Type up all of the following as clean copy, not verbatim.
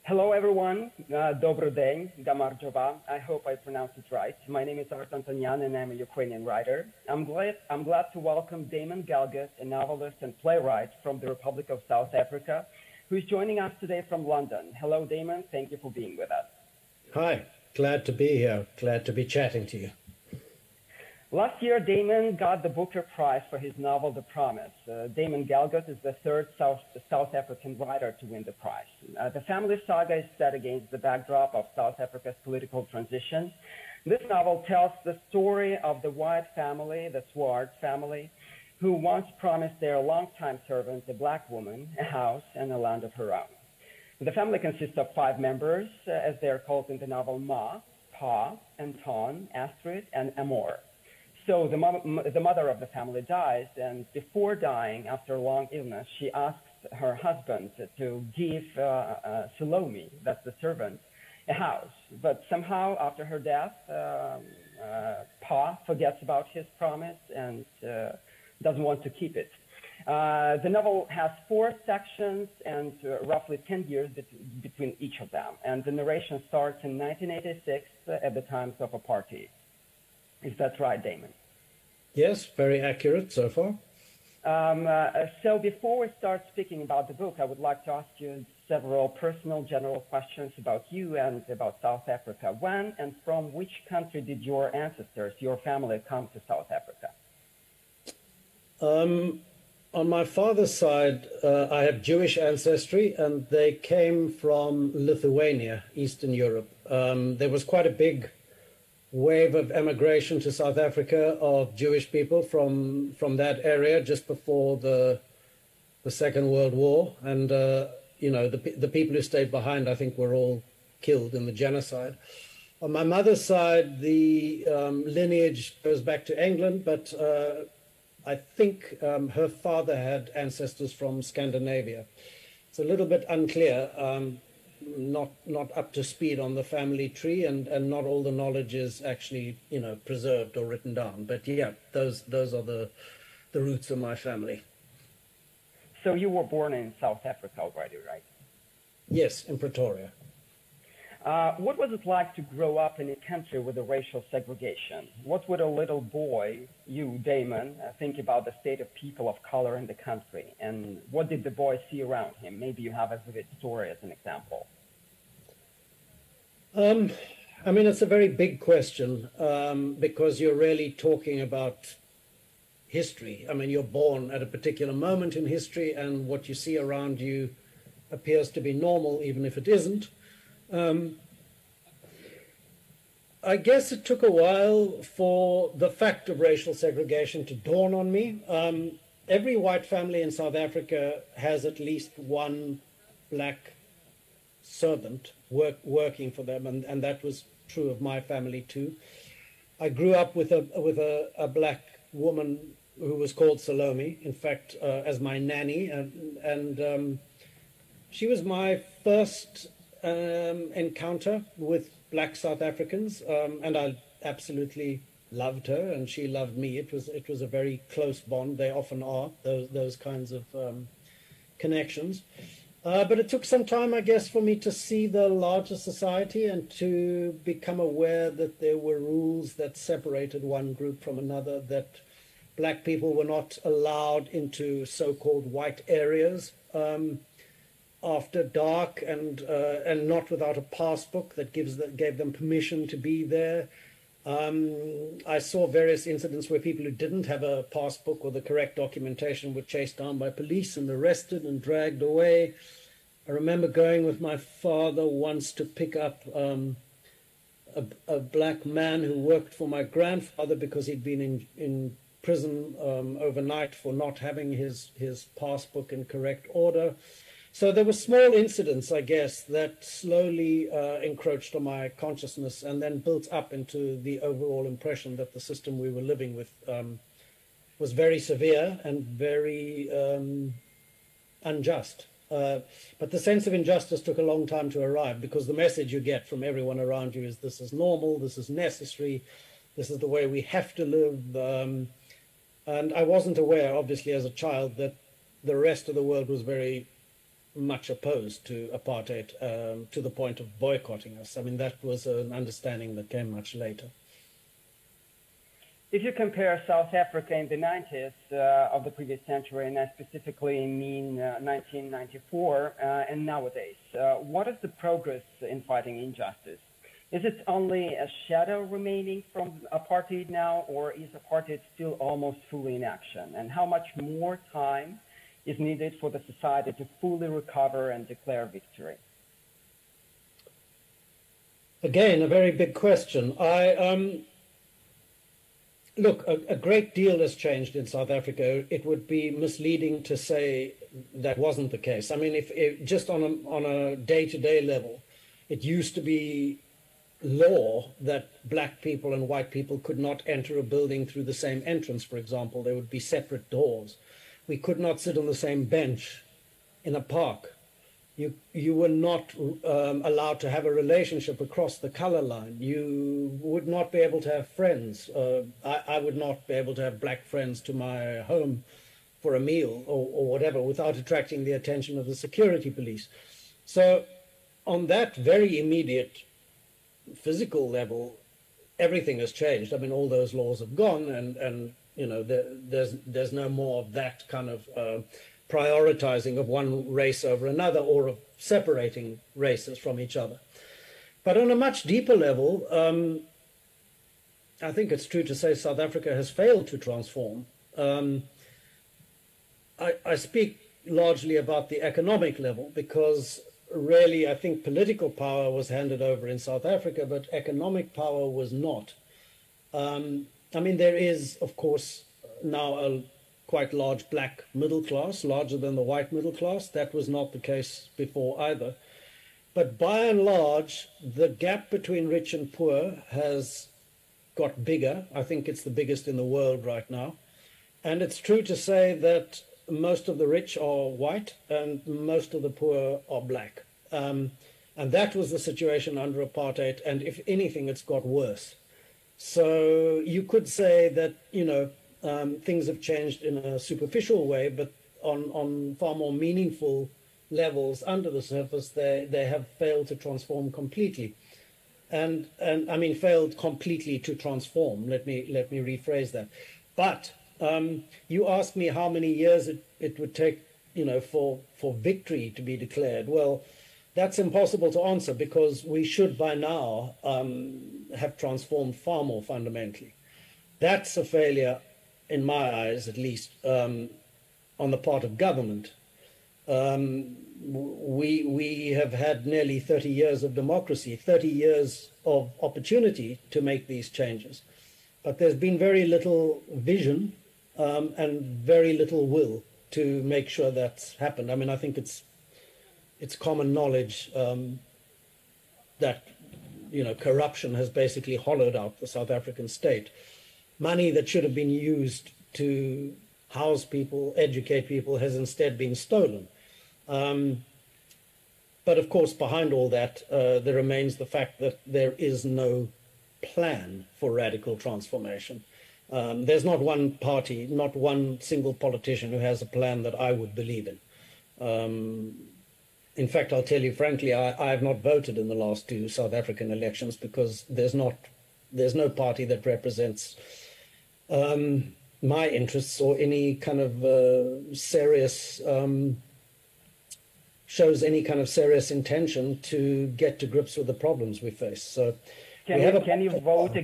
Hello, everyone. Добрий день, Gamarjova. I hope I pronounced it right. My name is Art Antonyan, and I'm a Ukrainian writer. I'm glad to welcome Damon Galgut, a novelist and playwright from the Republic of South Africa, who is joining us today from London. Hello, Damon. Thank you for being with us. Hi. Glad to be here. Glad to be chatting to you. Last year, Damon got the Booker Prize for his novel, The Promise. Damon Galgut is the third South African writer to win the prize. The family saga is set against the backdrop of South Africa's political transition. This novel tells the story of the white family, the Swart family, who once promised their longtime servant, a black woman, a house and a land of her own. The family consists of 5 members, as they are called in the novel Ma, Pa, Anton, Astrid, and Amor. So the mother of the family dies, and before dying, after a long illness, she asks her husband to give Salome, that's the servant, a house. But somehow, after her death, Pa forgets about his promise and doesn't want to keep it. The novel has 4 sections and roughly 10 years between each of them. And the narration starts in 1986 at the times of apartheid. Is that right, Damon? Yes, very accurate so far. So before we start speaking about the book, I would like to ask you several personal general questions about you and about South Africa. When and from which country did your ancestors, your family, come to South Africa? On my father's side, I have Jewish ancestry, and they came from Lithuania, Eastern Europe. There was quite a big wave of emigration to South Africa of Jewish people from that area just before the Second World War. And, the people who stayed behind, I think, were all killed in the genocide. On my mother's side, the lineage goes back to England, but I think her father had ancestors from Scandinavia. It's a little bit unclear. Not up to speed on the family tree, and not all the knowledge is actually preserved or written down. But yeah, those are the roots of my family. So you were born in South Africa already, right? Yes, in Pretoria. What was it like to grow up in a country with a racial segregation? What would a little boy, you, Damon, think about the state of people of color in the country? And what did the boy see around him? Maybe you have a vivid story as an example. It's a very big question because you're really talking about history. You're born at a particular moment in history, and what you see around you appears to be normal, even if it isn't. I guess it took a while for the fact of racial segregation to dawn on me. Every white family in South Africa has at least one black servant working for them, and that was true of my family too. I grew up with a black woman who was called Salome, in fact, as my nanny, and she was my first encounter with black South Africans, and I absolutely loved her, and she loved me. It was a very close bond. They often are those kinds of connections. But it took some time, I guess, for me to see the larger society and to become aware that there were rules that separated one group from another, that black people were not allowed into so-called white areas after dark, and not without a pass book that gave them permission to be there. I saw various incidents where people who didn't have a pass book or the correct documentation were chased down by police and arrested and dragged away. I remember going with my father once to pick up a black man who worked for my grandfather because he'd been in prison overnight for not having his pass book in correct order. So there were small incidents, I guess, that slowly encroached on my consciousness and then built up into the overall impression that the system we were living with was very severe and very unjust. But the sense of injustice took a long time to arrive, because the message you get from everyone around you is this is normal, this is necessary, this is the way we have to live. And I wasn't aware, obviously, as a child, that the rest of the world was very much opposed to apartheid to the point of boycotting us. I mean, that was an understanding that came much later. If you compare South Africa in the 90s of the previous century, and I specifically mean 1994 and nowadays, what is the progress in fighting injustice? Is it only a shadow remaining from apartheid now, or is apartheid still almost fully in action? And how much more time is needed for the society to fully recover and declare victory? Again, a very big question. Look, a great deal has changed in South Africa. It would be misleading to say that wasn't the case. I mean, if just on a day-to-day level, it used to be law that black people and white people could not enter a building through the same entrance, for example. There would be separate doors. We could not sit on the same bench in a park. You were not allowed to have a relationship across the color line. You would not be able to have friends. I would not be able to have black friends to my home for a meal or whatever without attracting the attention of the security police. So on that very immediate physical level, everything has changed. I mean, all those laws have gone, and you know, there's no more of that kind of prioritizing of one race over another, or of separating races from each other. But on a much deeper level, I think it's true to say South Africa has failed to transform. I speak largely about the economic level, because really I think political power was handed over in South Africa, but economic power was not. I mean, there is, of course, now a quite large black middle class, larger than the white middle class. That was not the case before either. But by and large, the gap between rich and poor has got bigger. I think it's the biggest in the world right now. And it's true to say that most of the rich are white and most of the poor are black. And that was the situation under apartheid. And if anything, it's got worse. So you could say that, you know, things have changed in a superficial way, but on far more meaningful levels under the surface, they have failed to transform completely. And I mean, failed completely to transform. Let me rephrase that. But you asked me how many years it would take, you know, for victory to be declared. Well, that's impossible to answer, because we should by now have transformed far more fundamentally. That's a failure, in my eyes at least, on the part of government. We have had nearly 30 years of democracy, 30 years of opportunity to make these changes. But there's been very little vision and very little will to make sure that's happened. I mean, I think it's common knowledge that, you know, corruption has basically hollowed out the South African state. Money that should have been used to house people, educate people, has instead been stolen. But of course, behind all that, there remains the fact that there is no plan for radical transformation. There's not one party, not one single politician who has a plan that I would believe in. In fact, I'll tell you frankly, I have not voted in the last two South African elections, because there's no party that represents my interests, or any kind of serious, shows any kind of serious intention to get to grips with the problems we face. So can you vote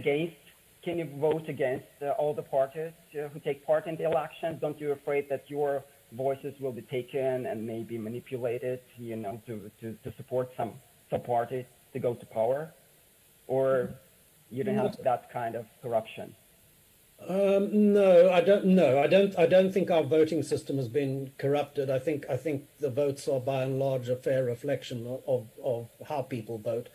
against all the parties who take part in the elections? Don't you afraid that your voices will be taken and maybe manipulated, you know, to support some parties to go to power? Or you don't have that kind of corruption? No, I don't. No, I don't think our voting system has been corrupted. I think the votes are by and large a fair reflection of how people vote.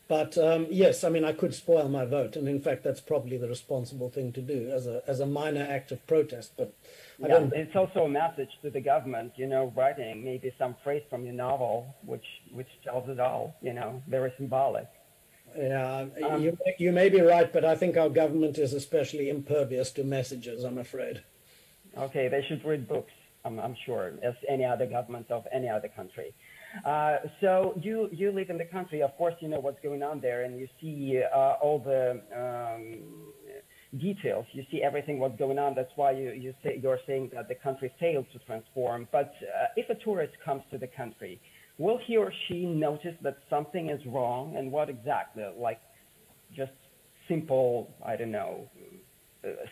But yes, I mean, I could spoil my vote, and in fact, that's probably the responsible thing to do as a minor act of protest. But it's also a message to the government, you know, writing maybe some phrase from your novel, which tells it all. You know, very symbolic. Yeah, you may be right, but I think our government is especially impervious to messages, I'm afraid. Okay, they should read books. I'm sure, as any other government of any other country. So you live in the country, of course, you know what's going on there, and you see all the details. You see everything what's going on. That's why you're saying that the country failed to transform. But if a tourist comes to the country, will he or she notice that something is wrong, and what exactly? Like just simple, I don't know,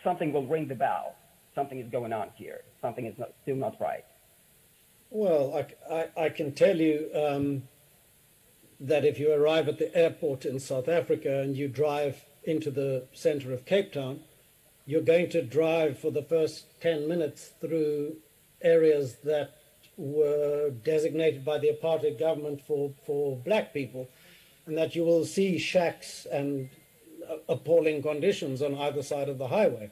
something will ring the bell. Something is going on here. Something is still not right. Well, I can tell you that if you arrive at the airport in South Africa and you drive into the center of Cape Town, you're going to drive for the first 10 minutes through areas that were designated by the apartheid government for black people, and that you will see shacks and appalling conditions on either side of the highway.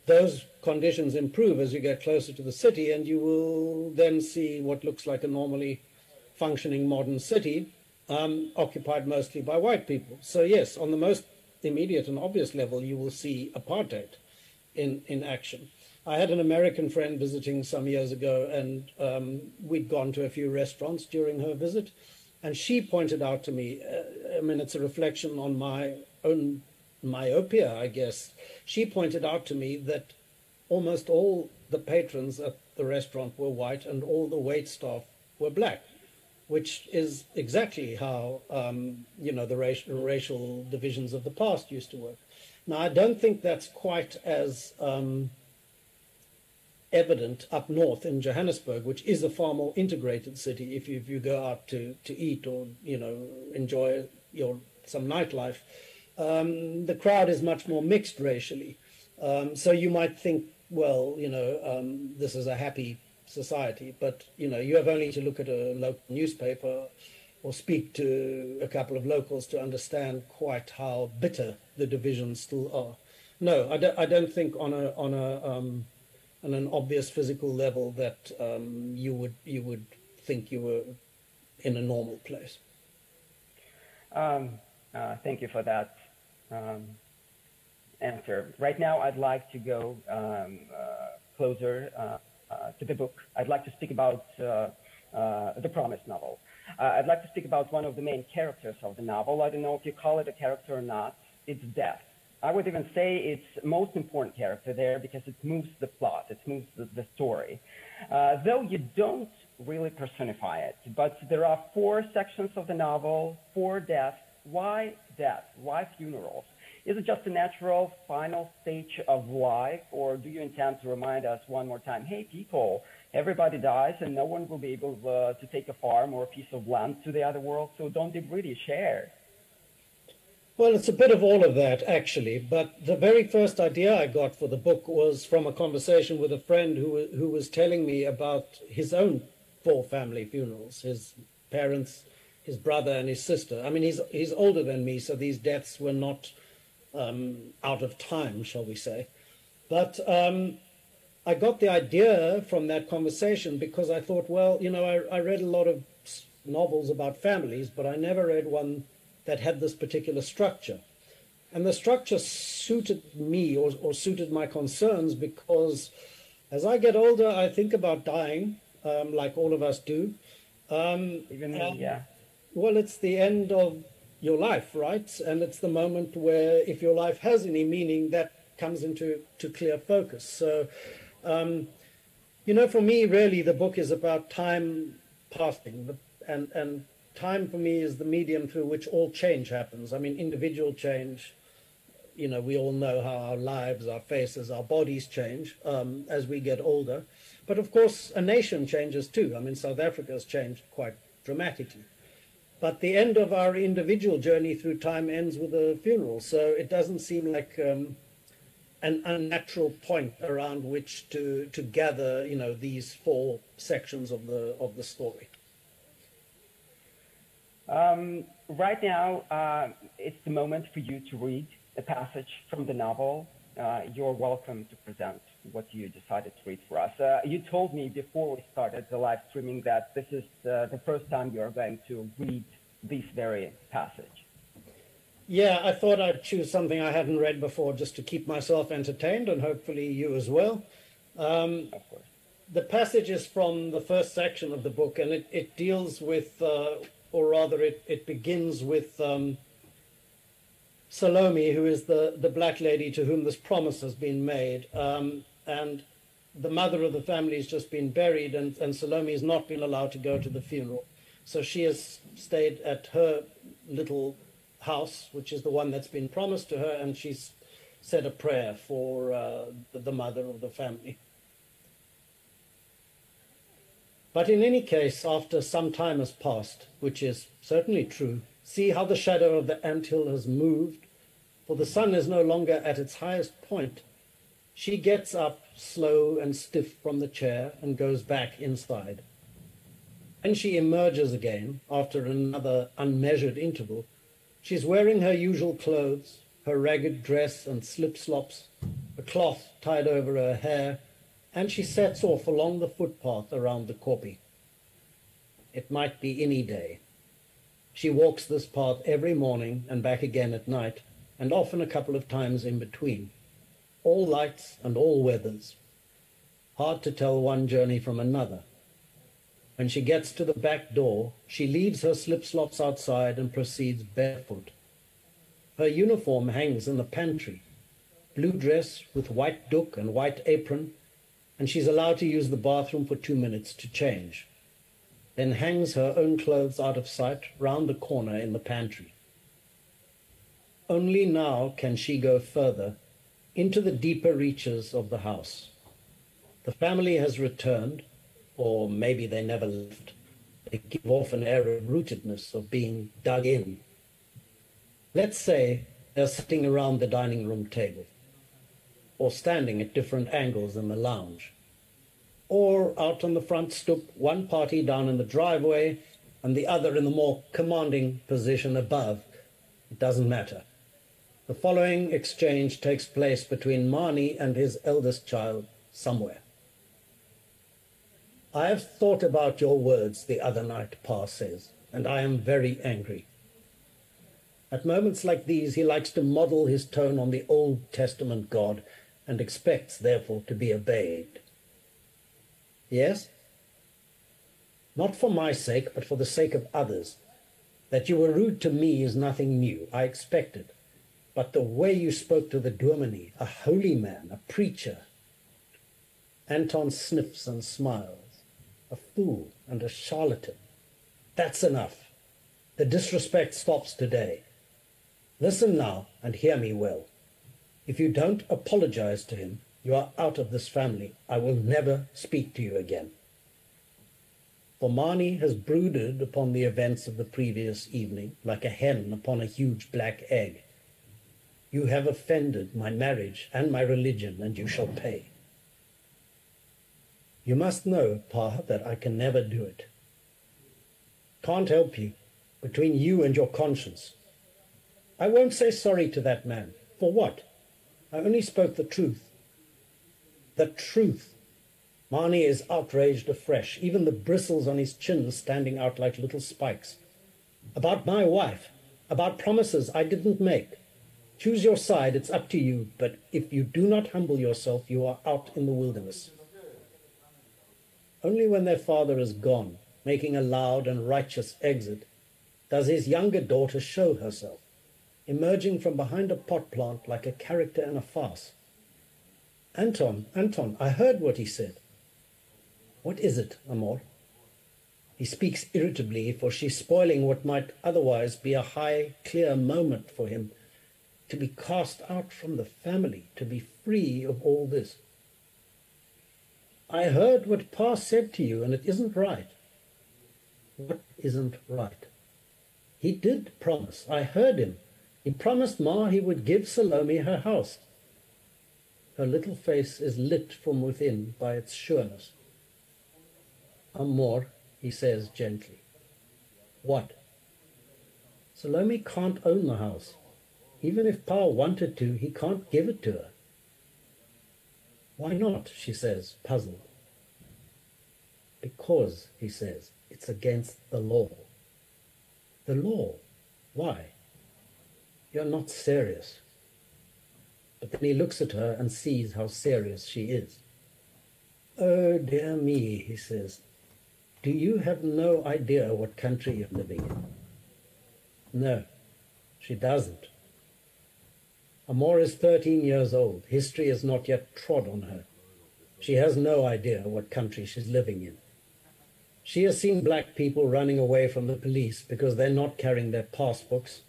Those conditions improve as you get closer to the city, and you will then see what looks like a normally functioning modern city, occupied mostly by white people. So yes, on the most immediate and obvious level, you will see apartheid in action. I had an American friend visiting some years ago, and we'd gone to a few restaurants during her visit, and she pointed out to me, I mean, it's a reflection on my own myopia, I guess. She pointed out to me that almost all the patrons at the restaurant were white and all the wait staff were black, which is exactly how, the racial divisions of the past used to work. Now, I don't think that's quite as evident up north in Johannesburg, which is a far more integrated city. If you go out to eat or, enjoy some nightlife, the crowd is much more mixed racially. So you might think, well, this is a happy society, but, you have only to look at a local newspaper or speak to a couple of locals to understand quite how bitter the divisions still are. No, I don't think on an obvious physical level that you would think you were in a normal place. Thank you for that answer. Right now, I'd like to go closer to the book. I'd like to speak about the Promise novel. I'd like to speak about one of the main characters of the novel. I don't know if you call it a character or not. It's Death. I would even say it's most important character there because it moves the plot, it moves the story. Though you don't really personify it, but there are 4 sections of the novel for death. Why death? Why funerals? Is it just a natural final stage of life, or do you intend to remind us one more time, hey people, everybody dies and no one will be able to take a farm or a piece of land to the other world, so don't be greedy, share. Well, it's a bit of all of that, actually. But the very first idea I got for the book was from a conversation with a friend who was telling me about his own 4 family funerals, his parents, his brother, and his sister. I mean, he's older than me, so these deaths were not out of time, shall we say. But I got the idea from that conversation because I thought, well, I read a lot of novels about families, but I never read one that had this particular structure. And the structure suited me or suited my concerns because as I get older, I think about dying, like all of us do. Even me, yeah. Well, it's the end of your life, right? And it's the moment where if your life has any meaning, that comes into clear focus. So, for me, really, the book is about time passing, and time for me is the medium through which all change happens. I mean, individual change, we all know how our lives, our faces, our bodies change as we get older. But of course, a nation changes too. I mean, South Africa has changed quite dramatically. But the end of our individual journey through time ends with a funeral. So it doesn't seem like an unnatural point around which to gather, these 4 sections of the story. Right now, it's the moment for you to read a passage from the novel. You're welcome to present what you decided to read for us. You told me before we started the live streaming that this is the first time you're going to read this very passage. Yeah, I thought I'd choose something I hadn't read before just to keep myself entertained and hopefully you as well. Of course. the passage is from the first section of the book, and it deals with, or rather it begins with Salome, who is the black lady to whom this promise has been made. And the mother of the family has just been buried, and Salome has not been allowed to go to the funeral. So she has stayed at her little house, which is the one that's been promised to her, and she's said a prayer for the mother of the family. But in any case, after some time has passed, which is certainly true, see how the shadow of the anthill has moved, for the sun is no longer at its highest point. She gets up, slow and stiff from the chair, and goes back inside. When she emerges again, after another unmeasured interval, she's wearing her usual clothes, her ragged dress and slip-slops, a cloth tied over her hair, and she sets off along the footpath around the kopje. It might be any day. She walks this path every morning and back again at night, and often a couple of times in between. All lights and all weathers. Hard to tell one journey from another. When she gets to the back door, she leaves her slip-slops outside and proceeds barefoot. Her uniform hangs in the pantry, blue dress with white doek and white apron, and she's allowed to use the bathroom for 2 minutes to change. Then hangs her own clothes out of sight round the corner in the pantry. Only now can she go further, into the deeper reaches of the house. The family has returned, or maybe they never left. They give off an air of rootedness, of being dug in. Let's say they're sitting around the dining room table, or standing at different angles in the lounge, or out on the front stoop, one party down in the driveway and the other in the more commanding position above. It doesn't matter. The following exchange takes place between Mani and his eldest child somewhere. I have thought about your words the other night, Pa says, and I am very angry. At moments like these, he likes to model his tone on the Old Testament God and expects, therefore, to be obeyed. Yes? Not for my sake, but for the sake of others. That you were rude to me is nothing new. I expect it. But the way you spoke to the dominee, a holy man, a preacher. Anton sniffs and smiles. A fool and a charlatan. That's enough. The disrespect stops today. Listen now and hear me well. If you don't apologize to him, you are out of this family. I will never speak to you again. For Mani has brooded upon the events of the previous evening like a hen upon a huge black egg. You have offended my marriage and my religion, and you shall pay. You must know, Pa, that I can never do it. Can't help you, between you and your conscience. I won't say sorry to that man. For what? I only spoke the truth. The truth. Mani is outraged afresh, even the bristles on his chin standing out like little spikes. About my wife, about promises I didn't make. Choose your side, it's up to you, but if you do not humble yourself, you are out in the wilderness. Only when their father is gone, making a loud and righteous exit, does his younger daughter show herself, emerging from behind a pot plant like a character in a farce. Anton, I heard what he said. What is it, Amor? He speaks irritably, for she's spoiling what might otherwise be a high, clear moment for him, to be cast out from the family, to be free of all this. I heard what Pa said to you, and it isn't right. What isn't right? He did promise. I heard him. He promised Ma he would give Salome her house. Her little face is lit from within by its sureness. Amor, he says gently. What? Salome can't own the house. Even if Pa wanted to, he can't give it to her. Why not? She says, puzzled. Because, he says, it's against the law. The law? Why? You're not serious. But then he looks at her and sees how serious she is. "Oh, dear me," he says, "do you have no idea what country you're living in?" No, she doesn't. Amor is 13 years old. History has not yet trod on her. She has no idea what country she's living in. She has seen black people running away from the police because they're not carrying their passbooks,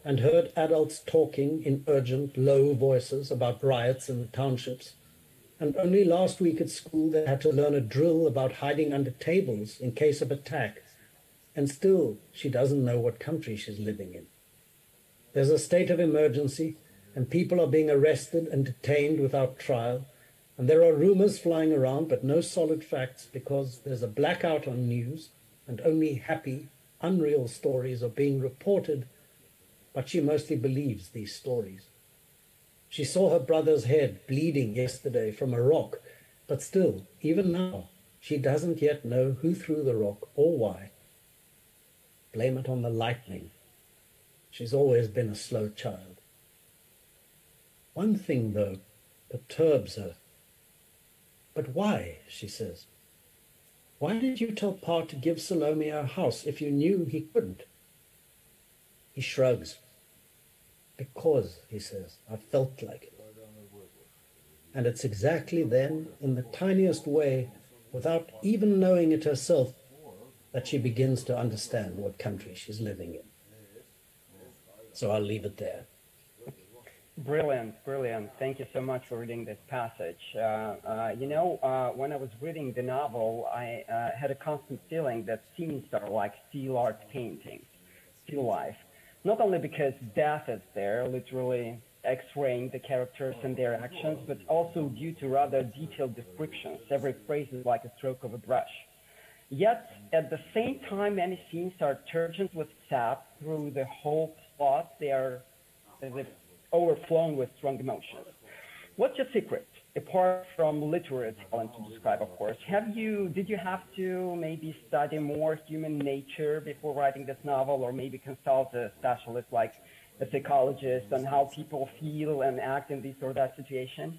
and heard adults talking in urgent, low voices about riots in the townships. And only last week at school they had to learn a drill about hiding under tables in case of attack. And still, she doesn't know what country she's living in. There's a state of emergency, and people are being arrested and detained without trial. And there are rumors flying around, but no solid facts, because there's a blackout on news, and only happy, unreal stories are being reported. But she mostly believes these stories. She saw her brother's head bleeding yesterday from a rock, but still, even now, she doesn't yet know who threw the rock or why. Blame it on the lightning. She's always been a slow child. One thing, though, perturbs her. "But why?" she says. "Why did you tell Pa to give Salome our house if you knew he couldn't?" He shrugs. "Because," he says, "I felt like it." And it's exactly then, in the tiniest way, without even knowing it herself, that she begins to understand what country she's living in. So I'll leave it there. Brilliant, brilliant. Thank you so much for reading this passage. When I was reading the novel, I had a constant feeling that scenes are like still art paintings, still life. Not only because death is there, literally x-raying the characters and their actions, but also due to rather detailed descriptions. Every phrase is like a stroke of a brush. Yet, at the same time, many scenes are turgent with sap through the whole plot. They are as if overflowing with strong emotions. What's your secret, apart from literary talent to describe, of course? Did you have to maybe study more human nature before writing this novel, or maybe consult a specialist like a psychologist on how people feel and act in this or that situation?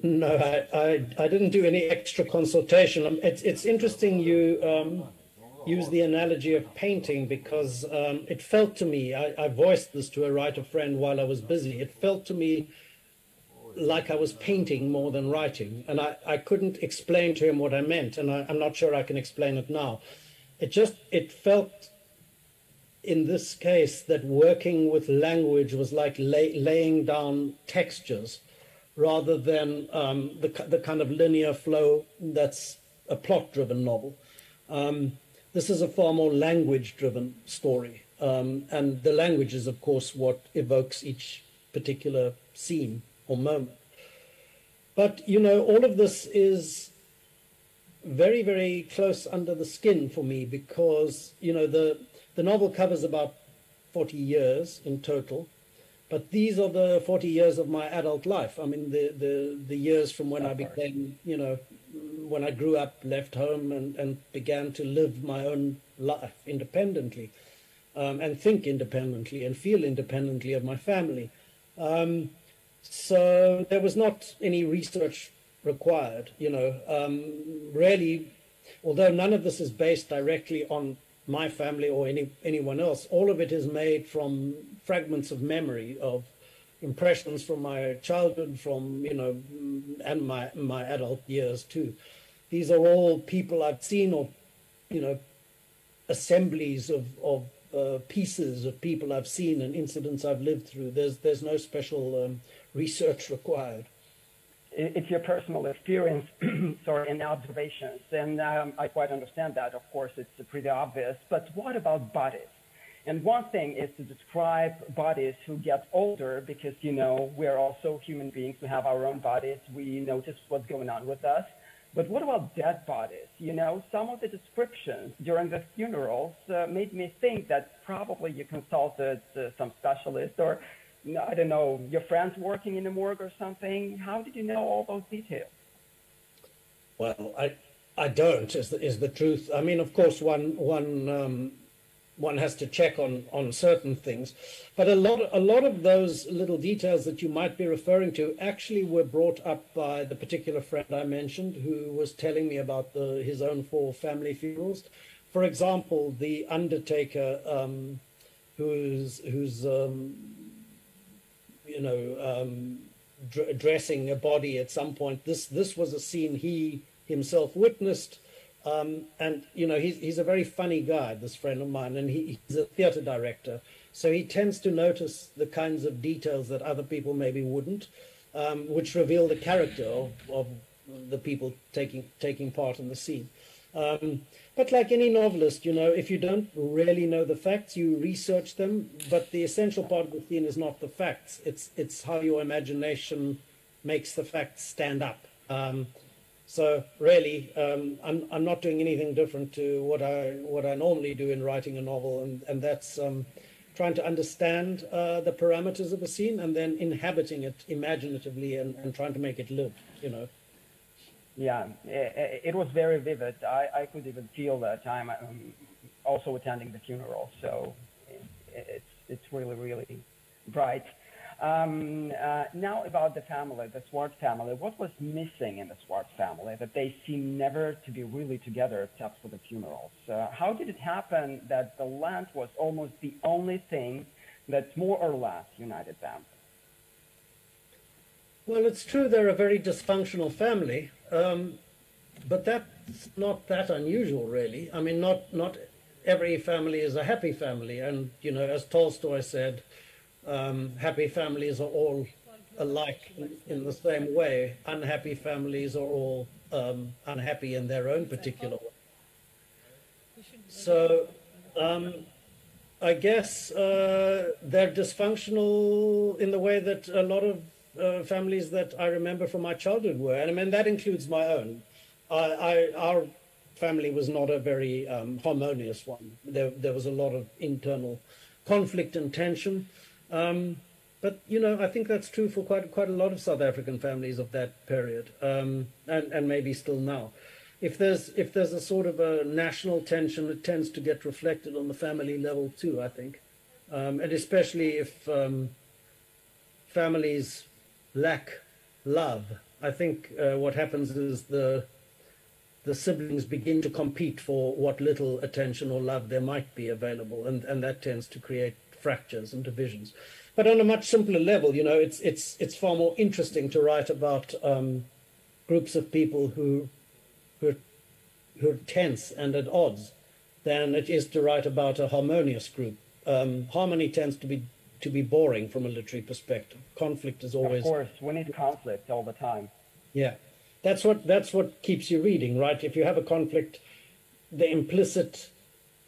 No, I didn't do any extra consultation. It's interesting you use the analogy of painting, because it felt to me, I voiced this to a writer friend while I was busy, it felt to me like I was painting more than writing, and I couldn't explain to him what I meant, and I'm not sure I can explain it now. It felt in this case that working with language was like laying down textures rather than the kind of linear flow that's a plot-driven novel. This is a far more language-driven story, and the language is, of course, what evokes each particular scene or moment. But, all of this is very, very close under the skin for me, because, the novel covers about 40 years in total, but these are the 40 years of my adult life. I mean, the years from when I became, when I grew up, left home, and began to live my own life independently, and think independently and feel independently of my family. So there was not any research required, really, although none of this is based directly on my family or anyone else. All of it is made from fragments of memory, of impressions from my childhood, from, and my adult years too. These are all people I've seen, or, assemblies of pieces of people I've seen and incidents I've lived through. There's no special research required. It's your personal experience, and observations, and I quite understand that. Of course, it's pretty obvious. But what about bodies? And one thing is to describe bodies who get older, because we're also human beings. We have our own bodies. We notice what's going on with us. But what about dead bodies? Some of the descriptions during the funerals made me think that probably you consulted some specialist, or I don't know, your friends working in the morgue or something. How did you know all those details? Well, I don't, is the truth. I mean, of course, one one has to check on certain things. But a lot of those little details that you might be referring to actually were brought up by the particular friend I mentioned, who was telling me about his own 4 family funerals. For example, the undertaker, who's dressing a body at some point. This was a scene he himself witnessed. And, you know, he's a very funny guy, this friend of mine, and he's a theater director. So he tends to notice the kinds of details that other people maybe wouldn't, which reveal the character of the people taking part in the scene. But like any novelist, you know, if you don't really know the facts, you research them. But the essential part of the scene is not the facts. It's how your imagination makes the facts stand up. So really, I'm not doing anything different to what I normally do in writing a novel, and that's trying to understand the parameters of a scene and then inhabiting it imaginatively and trying to make it live, you know. Yeah, it was very vivid. I could even feel that time also attending the funeral. So it's really, really bright. Now about the family, the Swart family. What was missing in the Swart family that they seem never to be really together except for the funerals? How did it happen that the land was almost the only thing that more or less united them? Well, it's true they're a very dysfunctional family, but that's not that unusual, really. I mean, not every family is a happy family, and, you know, as Tolstoy said, happy families are all alike in the same way. Unhappy families are all unhappy in their own particular way. So I guess they're dysfunctional in the way that a lot of families that I remember from my childhood were. And I mean, that includes my own. Our family was not a very harmonious one. There was a lot of internal conflict and tension. But, you know, I think that's true for quite a lot of South African families of that period, and maybe still now. If there's a sort of a national tension, it tends to get reflected on the family level too, I think. And especially if families lack love, I think what happens is the siblings begin to compete for what little attention or love there might be available, and that tends to create fractures and divisions. But on a much simpler level, you know, it's far more interesting to write about groups of people who are tense and at odds than it is to write about a harmonious group. Harmony tends to be boring from a literary perspective. Conflict is always... Of course, we need conflict all the time. Yeah, that's what keeps you reading, right? If you have a conflict, the implicit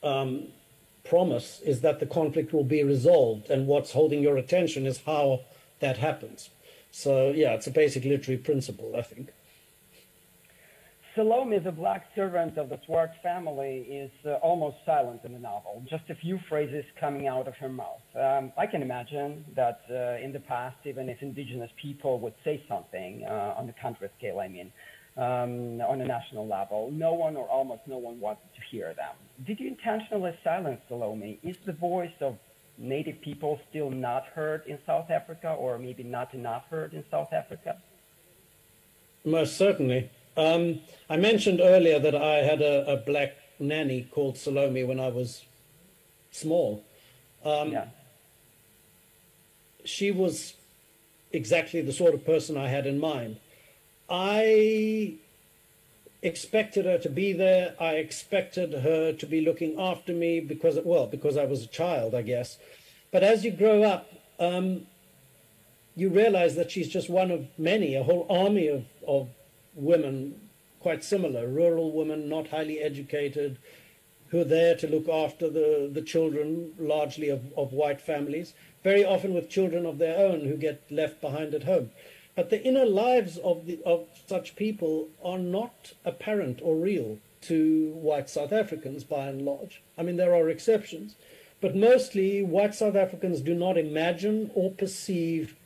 promise is that the conflict will be resolved, and what's holding your attention is how that happens. So yeah, it's a basic literary principle, I think. Salome, the black servant of the Swart family, is almost silent in the novel, just a few phrases coming out of her mouth. I can imagine that in the past, even if indigenous people would say something, on the country scale, I mean, on a national level, no one or almost no one wanted to hear them. Did you intentionally silence Salome? Is the voice of native people still not heard in South Africa, or maybe not enough heard in South Africa? Most certainly. I mentioned earlier that I had a black nanny called Salome when I was small. Yeah. She was exactly the sort of person I had in mind. I expected her to be there. I expected her to be looking after me because I was a child, I guess. But as you grow up, you realize that she's just one of many, a whole army of women, quite similar, rural women, not highly educated, who are there to look after the children, largely of white families, very often with children of their own who get left behind at home. But the inner lives of such people are not apparent or real to white South Africans, by and large. I mean, there are exceptions, but mostly white South Africans do not imagine or perceive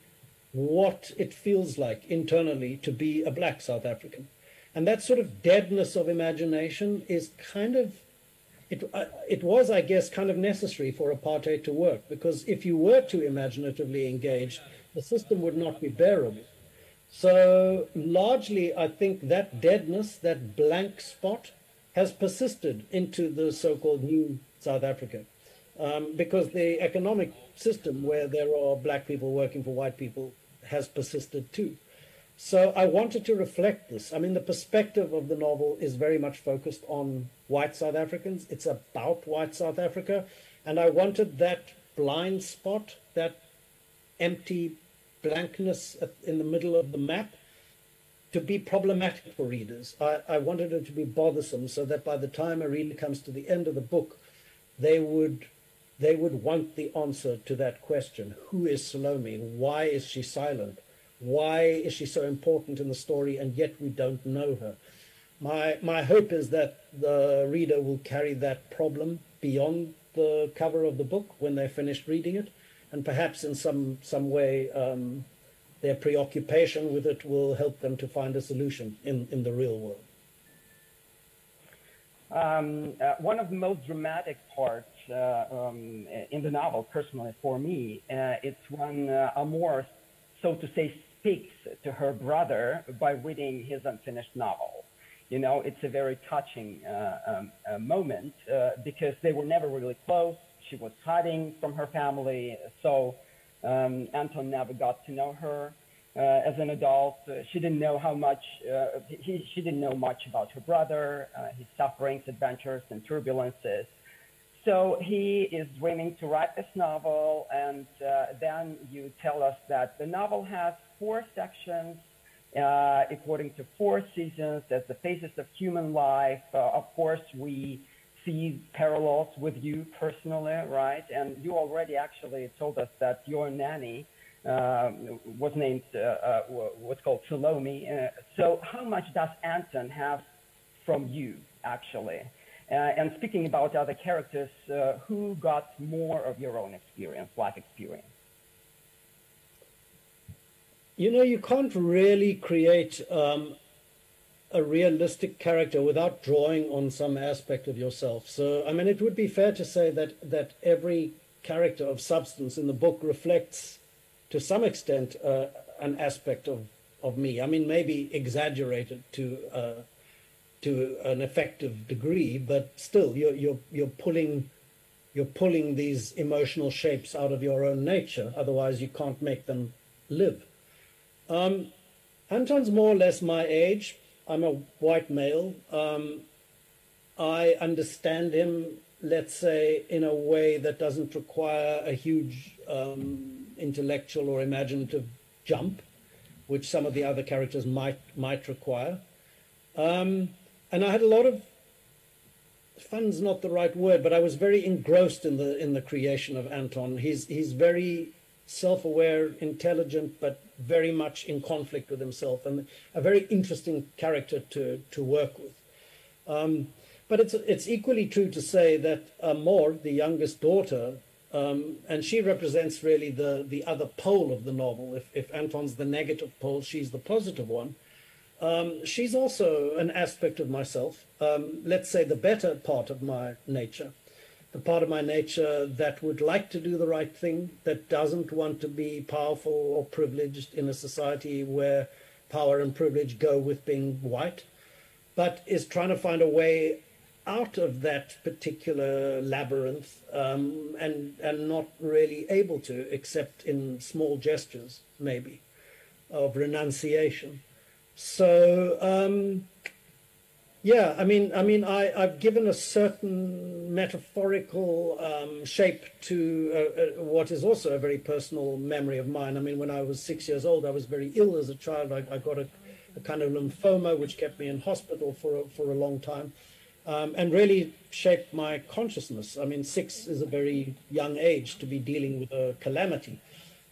what it feels like internally to be a black South African. And that sort of deadness of imagination is kind of it was, I guess, kind of necessary for apartheid to work, because if you were too imaginatively engaged, the system would not be bearable. So largely, I think that deadness, that blank spot, has persisted into the so-called new South Africa, because the economic system where there are black people working for white people has persisted too. So I wanted to reflect this. I mean, the perspective of the novel is very much focused on white South Africans. It's about white South Africa. And I wanted that blind spot, that empty blankness in the middle of the map, to be problematic for readers. I wanted it to be bothersome, so that by the time a reader comes to the end of the book, they would want the answer to that question. Who is Salome? Why is she silent? Why is she so important in the story, and yet we don't know her? My hope is that the reader will carry that problem beyond the cover of the book when they're finished reading it, and perhaps in some way their preoccupation with it will help them to find a solution in the real world. One of the most dramatic parts in the novel, personally for me, it's when Amor, so to say, speaks to her brother by reading his unfinished novel. You know, it's a very touching moment because they were never really close. She was hiding from her family, so Anton never got to know her as an adult. She didn't know how much. She didn't know much about her brother, his sufferings, adventures, and turbulences. So he is dreaming to write this novel, and then you tell us that the novel has 4 sections, according to 4 seasons, as the phases of human life. Of course, we see parallels with you personally, right? And you already actually told us that your nanny was named, what's called Salome. So how much does Anton have from you, actually? And speaking about other characters, who got more of your own experience, life experience? You know, you can't really create a realistic character without drawing on some aspect of yourself. So, I mean, it would be fair to say that every character of substance in the book reflects, to some extent, an aspect of me. I mean, maybe exaggerated to an effective degree, but still, you're pulling these emotional shapes out of your own nature. Otherwise, you can't make them live. Anton's more or less my age. I'm a white male. I understand him, let's say, in a way that doesn't require a huge intellectual or imaginative jump, which some of the other characters might require. And I had a lot of fun's not the right word, but I was very engrossed in the creation of Anton. He's very self-aware, intelligent, but very much in conflict with himself, and a very interesting character to work with. But it's equally true to say that Amor, the youngest daughter, and she represents really the other pole of the novel. If Anton's the negative pole, she's the positive one. She's also an aspect of myself, let's say the better part of my nature. The part of my nature that would like to do the right thing, that doesn't want to be powerful or privileged in a society where power and privilege go with being white, but is trying to find a way out of that particular labyrinth, and not really able to, except in small gestures, maybe, of renunciation. So, yeah, I mean, I've given a certain metaphorical shape to what is also a very personal memory of mine. I mean, when I was 6 years old, I was very ill as a child. I got a kind of lymphoma, which kept me in hospital for a long time, and really shaped my consciousness. I mean, 6 is a very young age to be dealing with a calamity.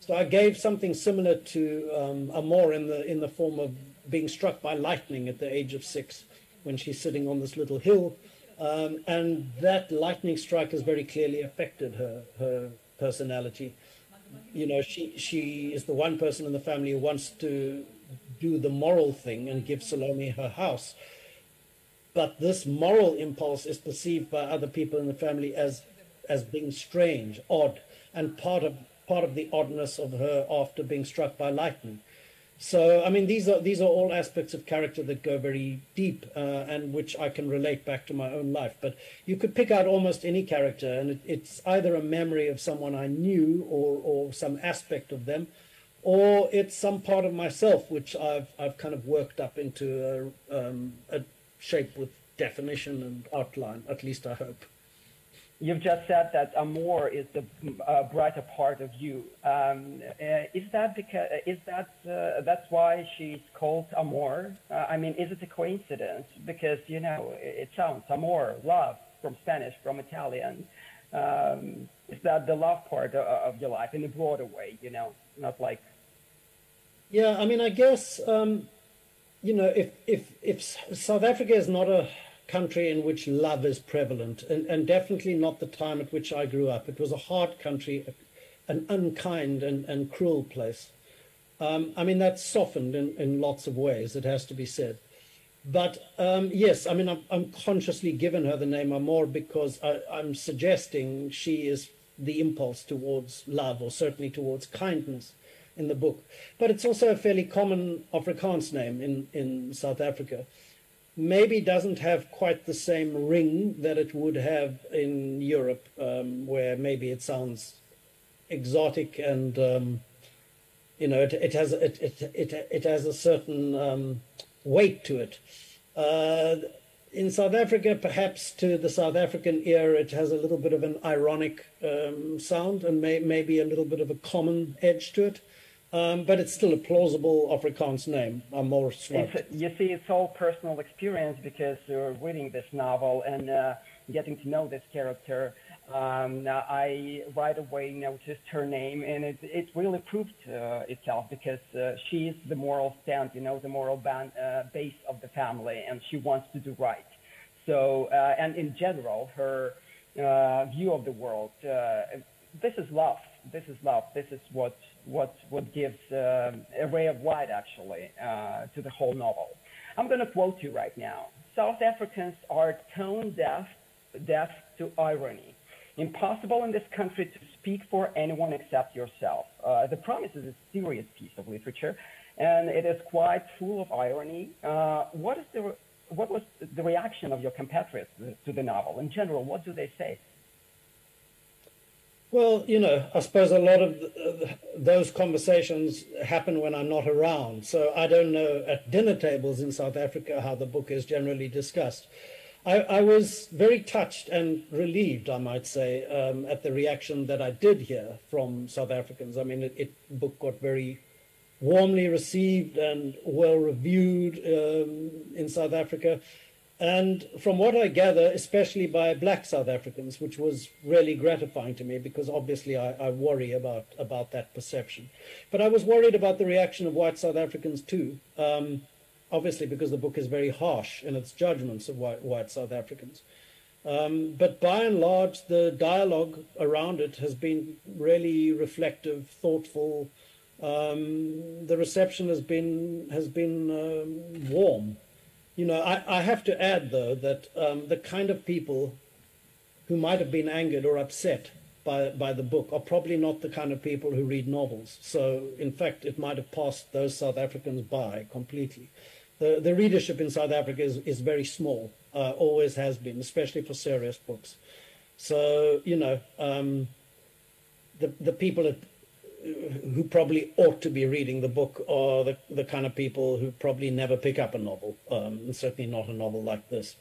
So I gave something similar to Amor in the form of being struck by lightning at the age of 6. When she's sitting on this little hill, and that lightning strike has very clearly affected her personality. You know, she is the one person in the family who wants to do the moral thing and give Salome her house. but this moral impulse is perceived by other people in the family as being strange, odd, and part of the oddness of her after being struck by lightning. So, I mean, these are all aspects of character that go very deep and which I can relate back to my own life. But you could pick out almost any character, and it's either a memory of someone I knew or some aspect of them, or it's some part of myself which I've kind of worked up into a shape with definition and outline. At least I hope. You've just said that Amor is the brighter part of you. Is that because that's why she's called Amor? I mean, is it a coincidence? Because it sounds Amor, love, from Spanish, from Italian. Is that the love part of your life in a broader way? Not like. Yeah, I mean, I guess if South Africa is not a country in which love is prevalent, and definitely not the time at which I grew up. It was a hard country, an unkind and cruel place. I mean, that's softened in lots of ways, it has to be said. But yes, I mean, I'm consciously given her the name Amor because I'm suggesting she is the impulse towards love, or certainly towards kindness in the book. But it's also a fairly common Afrikaans name in South Africa. Maybe doesn't have quite the same ring that it would have in Europe, where maybe it sounds exotic and it has a certain weight to it. In South Africa, perhaps to the South African ear, it has a little bit of an ironic sound and maybe a little bit of a common edge to it. But it's still a plausible Afrikaans name, Amor Swart. You see, it's all personal experience because you're reading this novel and getting to know this character. I right away noticed her name, and it really proved itself because she is the moral stand, the moral base of the family, and she wants to do right. So, and in general, her view of the world, this is love. This is love. This is what gives a ray of light, actually, to the whole novel. I'm going to quote you right now. South Africans are tone deaf to irony. Impossible in this country to speak for anyone except yourself. The Promise is a serious piece of literature, and it is quite full of irony. What was the reaction of your compatriots to the novel? In general, what do they say? Well, I suppose a lot of those conversations happen when I'm not around. So I don't know at dinner tables in South Africa how the book is generally discussed. I was very touched and relieved, I might say, at the reaction that I did hear from South Africans. I mean, the book got very warmly received and well reviewed in South Africa. And from what I gather, especially by Black South Africans, which was really gratifying to me because obviously I worry about that perception. But I was worried about the reaction of white South Africans too, obviously because the book is very harsh in its judgments of white South Africans. But by and large, the dialogue around it has been really reflective, thoughtful. The reception has been warm. I have to add, though, that the kind of people who might have been angered or upset by the book are probably not the kind of people who read novels. So, in fact, it might have passed those South Africans by completely. The readership in South Africa is very small, always has been, especially for serious books. So, the people who probably ought to be reading the book are the kind of people who probably never pick up a novel, and certainly not a novel like this.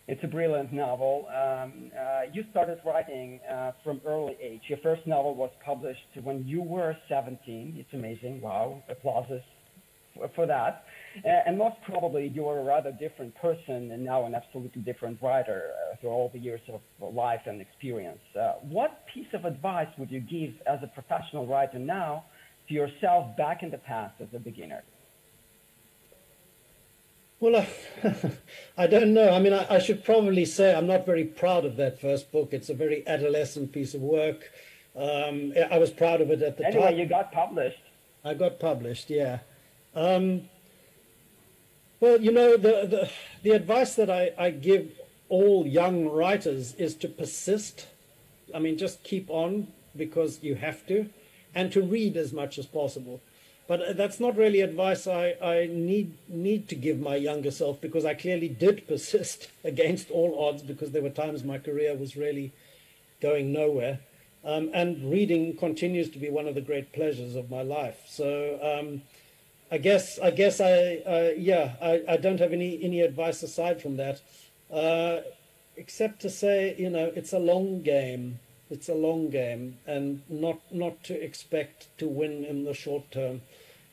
It's a brilliant novel. You started writing from early age. Your first novel was published when you were 17. It's amazing. Wow. Applauses for that. And most probably you are a rather different person and now an absolutely different writer through all the years of life and experience. What piece of advice would you give as a professional writer now to yourself back in the past as a beginner? Well, I don't know. I mean, I should probably say I'm not very proud of that first book. It's a very adolescent piece of work. I was proud of it at the time. Anyway, you got published. I got published, yeah. Well, you know, the advice that I give all young writers is to persist. I mean, just keep on because you have to, and to read as much as possible. But that's not really advice I need to give my younger self, because I clearly did persist against all odds, because there were times my career was really going nowhere. And reading continues to be one of the great pleasures of my life. So I guess I don't have any advice aside from that, except to say, you know, it's a long game. It's a long game, and not to expect to win in the short term.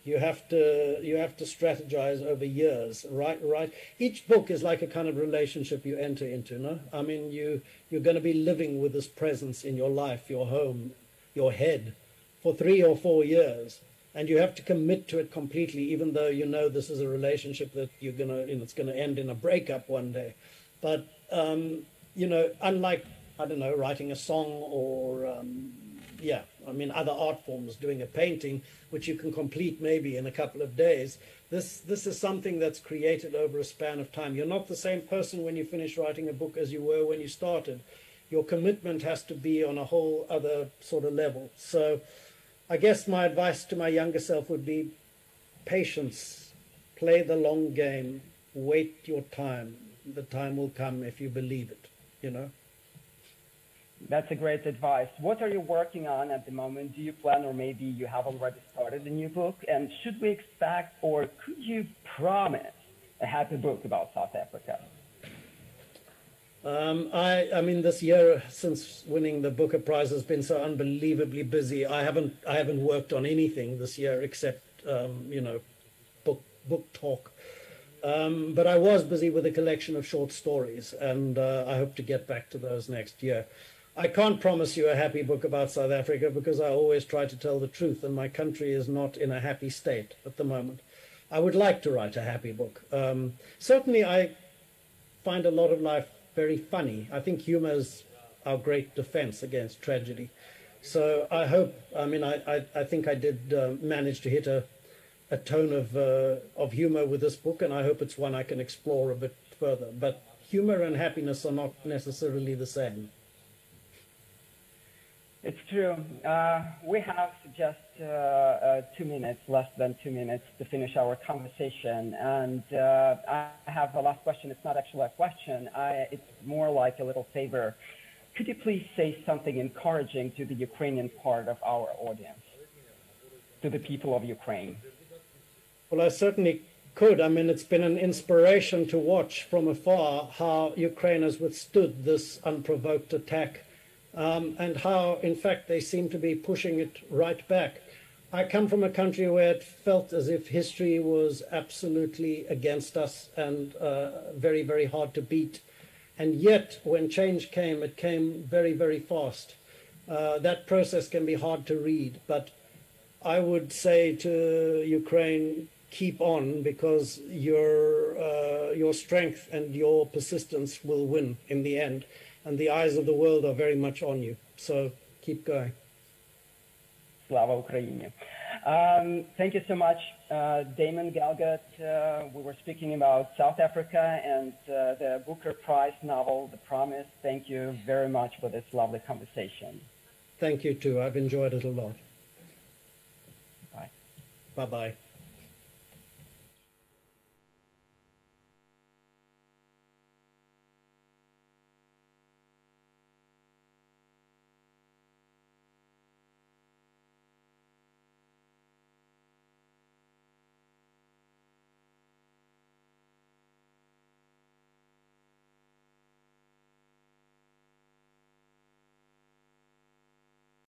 You have to strategize over years, right? Each book is like a kind of relationship you enter into, no? I mean, you're going to be living with this presence in your life, your home, your head, for 3 or 4 years, and you have to commit to it completely, even though you know this is a relationship that it's going to end in a breakup one day. But you know, unlike, I don't know, writing a song or other art forms, doing a painting, which you can complete maybe in a couple of days. This is something that's created over a span of time. You're not the same person when you finish writing a book as you were when you started. Your commitment has to be on a whole other sort of level. So I guess my advice to my younger self would be patience, play the long game, wait your time. The time will come if you believe it, you know. That's a great advice. What are you working on at the moment? Do you plan, or maybe you have already started a new book? And should we expect, or could you promise a happy book about South Africa? I mean, this year, since winning the Booker Prize, has been so unbelievably busy. I haven't worked on anything this year except book talk. But I was busy with a collection of short stories, and I hope to get back to those next year. I can't promise you a happy book about South Africa, because I always try to tell the truth, and my country is not in a happy state at the moment. I would like to write a happy book. Certainly, I find a lot of life very funny. I think humor is our great defense against tragedy. So I hope, I think I did manage to hit a tone of humor with this book, and I hope it's one I can explore a bit further. But humor and happiness are not necessarily the same. It's true. We have just 2 minutes, less than 2 minutes, to finish our conversation. And I have the last question. It's not actually a question. It's more like a little favor. Could you please say something encouraging to the Ukrainian part of our audience, to the people of Ukraine? Well, I certainly could. I mean, it's been an inspiration to watch from afar how Ukraine has withstood this unprovoked attack. And how, in fact, they seem to be pushing it right back. I come from a country where it felt as if history was absolutely against us and very, very hard to beat. And yet, when change came, it came very, very fast. That process can be hard to read, but I would say to Ukraine, keep on, because your strength and your persistence will win in the end. And the eyes of the world are very much on you. So keep going. Slava Ukraini. Thank you so much, Damon Galgut. We were speaking about South Africa and the Booker Prize novel, The Promise. Thank you very much for this lovely conversation. Thank you too. I've enjoyed it a lot. Bye. Bye-bye.